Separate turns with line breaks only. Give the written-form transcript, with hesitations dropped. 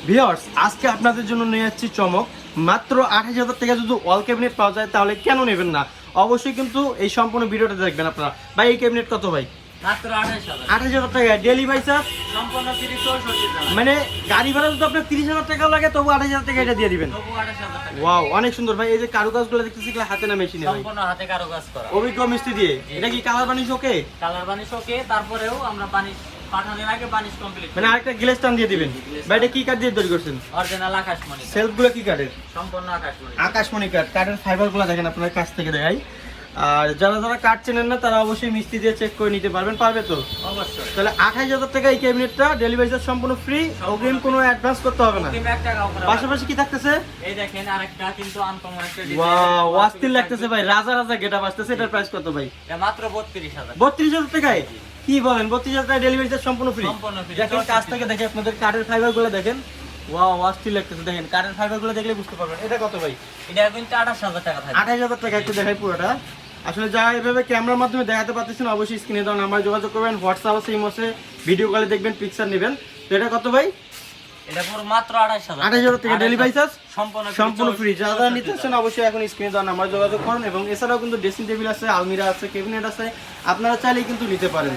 Viewers, আজকে আপনাদের জন্য নিয়ে যাচ্ছি চমক। মাত্র 28,000 টাকা যদি ওয়াল ক্যাবিনেট পাওয়া যায় তাহলে কেন নেবেন না? অবশ্যই কিন্তু এই সম্পূর্ণ ভিডিওটা দেখবেন আপনারা। ভাই এই ক্যাবিনেট কত ভাই?
মাত্র 28,000
28,000 টাকা ডেলি ভাই স্যার।
সম্পূর্ণ 64 টাকা।
মানে গাড়ি ভাড়া যদি আপনার 30,000 টাকাও লাগে তবু 28,000 টাকা এটা দিয়ে দিবেন।
তবু 28,000 টাকা।
ওয়াও, অনেক সুন্দর ভাই। এই যে কারুকাজগুলো দেখতেছি এগুলো হাতে না মেশিনে ভাই?
সম্পূর্ণ হাতে কারুকাজ করা।
অভিজ্ঞ মিস্ত্রি দিয়ে। এটা কি কালার বানিশ ওকে?
কালার বানিশ ওকে, তারপরেও আমরা বানিশ পাঠানোর আগে বানিশ কমপ্লিট।
মানে আরেকটা গ্লেজ টান দিয়ে দিবেন। ভাই এটা কি কাঠ দিয়ে তৈরি করছেন?
অরিজিনাল আকাশমণি।
সেলফগুলো কি কাঠের?
সম্পূর্ণ আকাশমণি।
আকাশমণি কাঠ। কাঠের ফাইবারগুলো দেখেন আপনার কাছ থেকে দেখাই। আর যারা যারা কাঠ চেনেন না তারা অবশ্যই মিস্ত্রি দিয়ে চেক করে নিতে পারবেন। পারবে তো?
অবশ্যই।
তাহলে 28,000 টাকা এই ক্যাবিনেটটা, ডেলিভারি চার্জ সম্পূর্ণ ফ্রি, অগ্রিম কোনো অ্যাডভান্স করতে হবে না।
অগ্রিম 1 টাকাও করা।
পাশাপাশি কি থাকতেছে?
এই দেখেন আরেকটা কিন্তু আনকমন একটা ডিজাইন।
ওয়াও, অস্থির লাগতেছে ভাই। রাজা রাজা গেটআপ আসতেছে। এটার প্রাইস কত ভাই?
এটা মাত্র 32,000।
32,000 টাকায়? কি বলেন? 32,000 টাকা ডেলিভারি চার্জ সম্পূর্ণ ফ্রি?
সম্পূর্ণ free।
দেখেন কাছ থেকে দেখে আপনাদের কাঠের ফাইবারগুলো দেখেন। ওয়াও, অস্থির লাগতেছে। দেখেন কাঠের ফাইবারগুলো দেখলে বুঝতে পারবেন। এটা কত ভাই?
এটা কিন্তু 28,000 টাকা থাকবে।
28,000 টাকা। একটু দেখাই পুরোটা। আসলে যারা এভাবে ক্যামেরার মাধ্যমে দেখাতে পারতেছেন অবশ্যই স্ক্রিনে দেওয়া নাম্বারে যোগাযোগ করবেন। হোয়াটসঅ্যাপ আছে, ইমো আছে, ভিডিও কলে দেখবেন, পিকচার নেবেন। তো এটা কত ভাই?
এটা পুরো মাত্র 28,000।
28,000 টাকা ডেলিভারি চার্জ
সম্পূর্ণ
ফ্রি। যারা যারা নিতেছেন অবশ্যই এখন স্ক্রিনে দেওয়া নাম্বারে যোগাযোগ করুন। এবং এছাড়াও কিন্তু ড্রেসিং টেবিল আছে, আলমিরা আছে, ক্যাবিনেট আছে, আপনারা চাইলেই কিন্তু নিতে পারেন।